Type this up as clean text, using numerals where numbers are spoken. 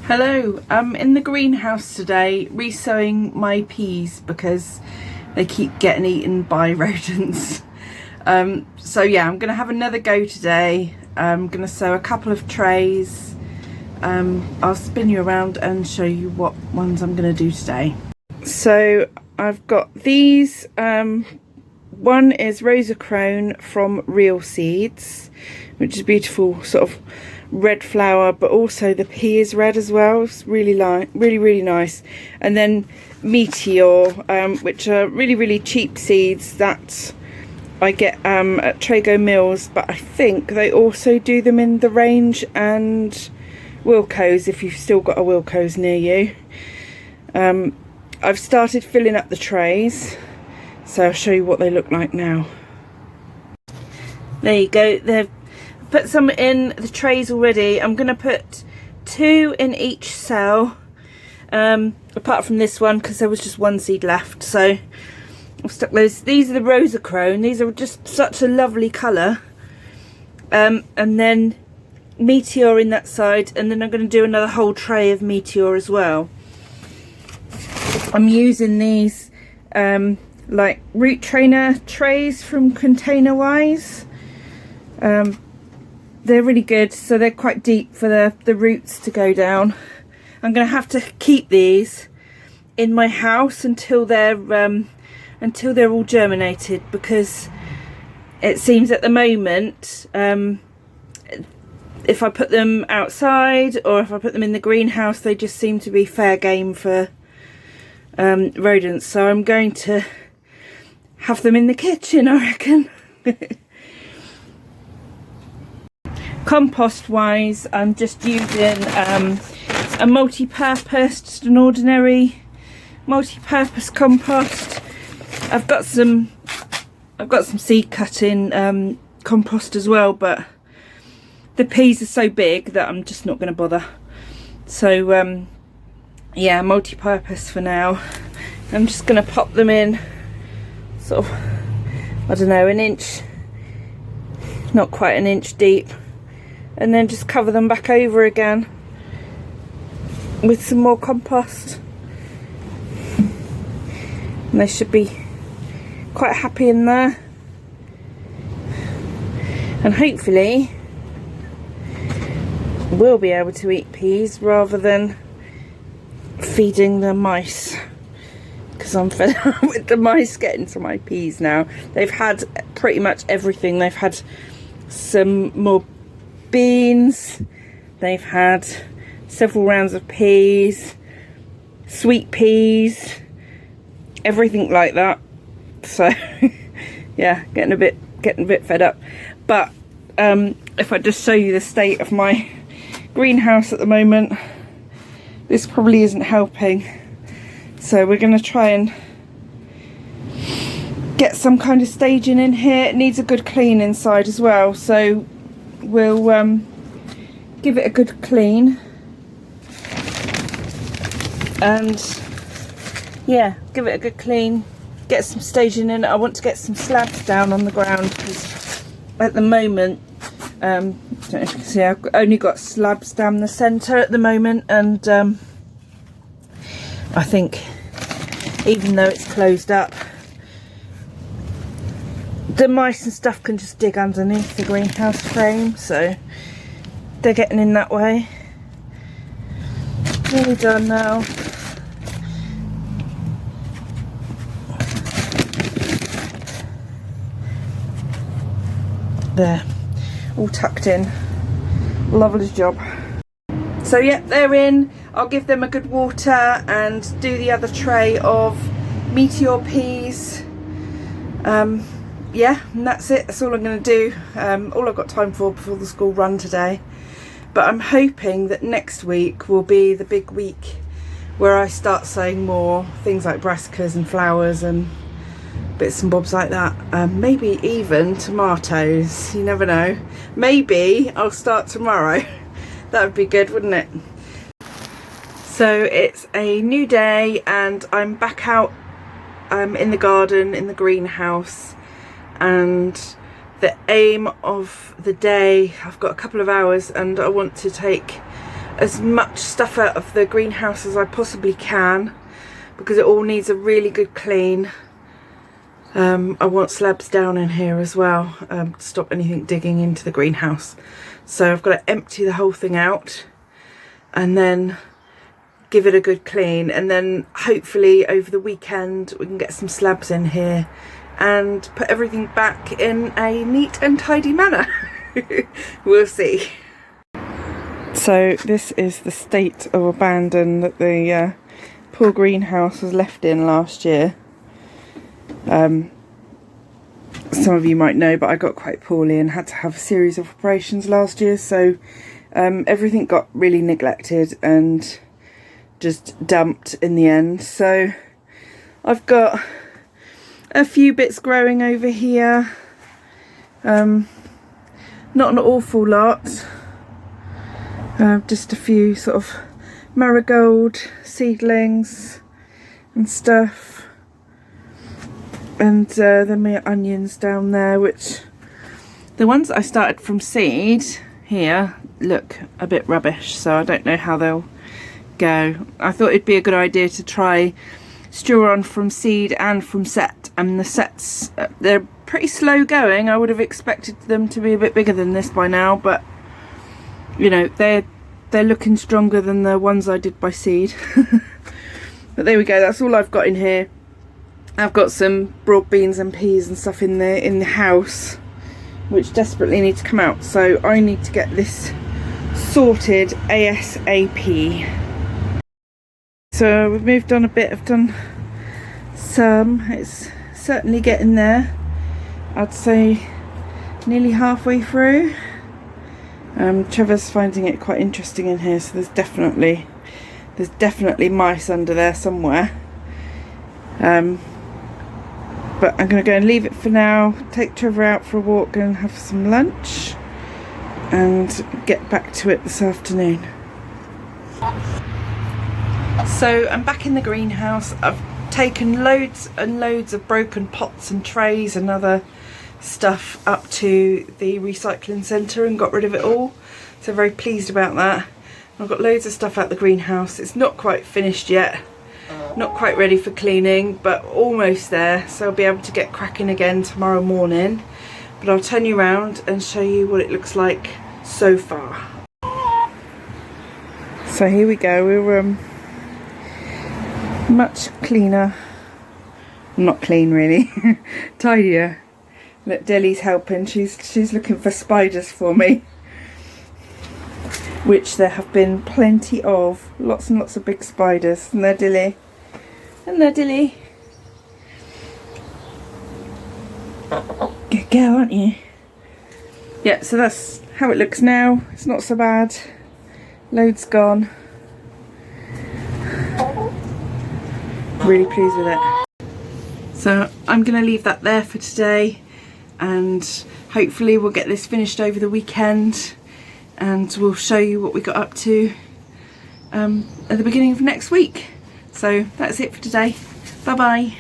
Hello, I'm in the greenhouse today re-sowing my peas because they keep getting eaten by rodents. So yeah, I'm gonna have another go today. I'm gonna sow a couple of trays. I'll spin you around and show you what ones I'm gonna do today. So I've got these. One is Rosa Crone from Real Seeds, which is a beautiful sort of red flower, but also the pea is red as well. It's really nice. And then Meteor, which are really cheap seeds that I get at Trago Mills, but I think they also do them in the Range and Wilco's if you've still got a Wilco's near you. I've started filling up the trays, so I'll show you what they look like now. There you go. They've put some in the trays already. I'm going to put 2 in each cell, apart from this one because there was just one seed left. So I've stuck those. These are the Rosa Crone. These are just such a lovely colour. And then Meteor in that side, and then I'm going to do another whole tray of Meteor as well. I'm using these like root trainer trays from Container Wise. They're really good, so they're quite deep for the roots to go down. I'm going to have to keep these in my house until they're all germinated, because it seems at the moment if I put them outside or if I put them in the greenhouse, they just seem to be fair game for rodents. So I'm going to have them in the kitchen, I reckon. Compost wise, I'm just using a multi-purpose, just an ordinary multi-purpose compost. I've got some seed cutting compost as well, but the peas are so big that I'm just not going to bother. So yeah, multi-purpose for now. I'm just going to pop them in sort of, I don't know, an inch, not quite an inch deep, and then just cover them back over again with some more compost, and they should be quite happy in there, and hopefully we'll be able to eat peas rather than feeding the mice, because I'm fed up with the mice getting to my peas now. They've had pretty much everything. They've had some more beans, they've had several rounds of peas, sweet peas, everything like that. So yeah, getting a bit fed up. But if I just show you the state of my greenhouse at the moment, this probably isn't helping. So we're going to try and get some kind of staging in here. It needs a good clean inside as well, so we'll give it a good clean, and yeah, give it a good clean, get some staging in. I want to get some slabs down on the ground, because at the moment, I don't know if you can see, I've only got slabs down the centre at the moment, and I think even though it's closed up, the mice and stuff can just dig underneath the greenhouse frame, so they're getting in that way. Nearly done now. There, all tucked in. Lovely job. So yeah, they're in. I'll give them a good water and do the other tray of Meteor peas. Yeah, and that's it. That's all I'm going to do. All I've got time for before the school run today. But I'm hoping that next week will be the big week where I start sowing more things like brassicas and flowers and bits and bobs like that. Maybe even tomatoes. You never know. Maybe I'll start tomorrow. That would be good, wouldn't it? So it's a new day and I'm back out in the garden, in the greenhouse. And the aim of the day, I've got a couple of hours and I want to take as much stuff out of the greenhouse as I possibly can, because it all needs a really good clean. I want slabs down in here as well, to stop anything digging into the greenhouse. So I've got to empty the whole thing out and then give it a good clean, and then hopefully over the weekend we can get some slabs in here and put everything back in a neat and tidy manner. We'll see. So this is the state of abandon that the poor greenhouse was left in last year. Some of you might know, but I got quite poorly and had to have a series of operations last year, so everything got really neglected and just dumped in the end. So I've got a few bits growing over here, not an awful lot, just a few sort of marigold seedlings and stuff, and then my onions down there, which the ones I started from seed here look a bit rubbish, so I don't know how they'll go. I thought it'd be a good idea to try stew on from seed and from set, and the sets, they're pretty slow going. I would have expected them to be a bit bigger than this by now, but you know, they're looking stronger than the ones I did by seed. But there we go, that's all I've got in here. I've got some broad beans and peas and stuff in the house which desperately need to come out, so I need to get this sorted ASAP. So we've moved on a bit, I've done some, it's certainly getting there. I'd say nearly halfway through. Trevor's finding it quite interesting in here, so there's definitely mice under there somewhere. But I'm going to go and leave it for now, take Trevor out for a walk and have some lunch, and get back to it this afternoon. So I'm back in the greenhouse. I've taken loads and loads of broken pots and trays and other stuff up to the recycling centre and got rid of it all, so very pleased about that. I've got loads of stuff out the greenhouse. It's not quite finished yet, not quite ready for cleaning, but almost there, so I'll be able to get cracking again tomorrow morning. But I'll turn you around and show you what it looks like so far. So here we go, we're much cleaner, not clean really, tidier. Look, Deli's helping, she's looking for spiders for me, which there have been plenty of, lots and lots of big spiders. And there, Dilly. And there, Dilly. Good girl, aren't you? Yeah, so that's how it looks now. It's not so bad. Loads gone. Really pleased with it. So I'm going to leave that there for today, and hopefully we'll get this finished over the weekend, and we'll show you what we got up to at the beginning of next week. So that's it for today. Bye bye.